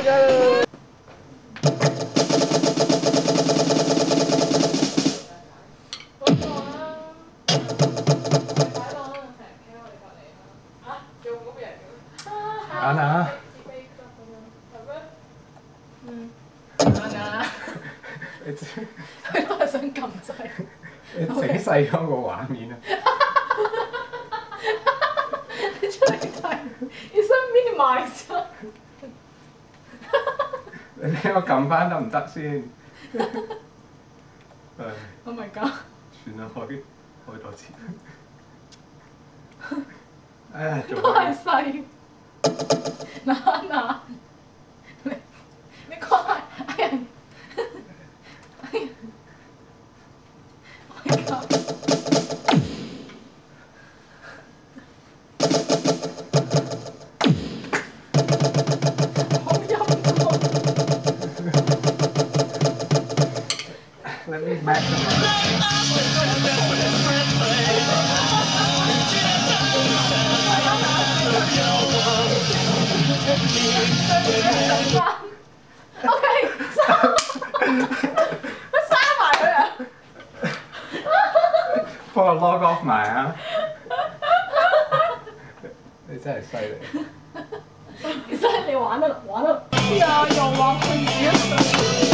我就。阿娜。嗯。阿娜。你佢都係想撳掣。你整細咗個畫面啊！你出嚟睇，你身邊埋咗。你俾我撳翻得唔得先？Oh my god！算啦，開多次。唉，都係細。嗱，你快！哎呀！哎呀 ！Oh my god！ 好陰功。Let me back them OK， 閂埋佢啊！幫我 log off 埋啊！你真係犀利。其實你玩得，哎呀，又話佢自己。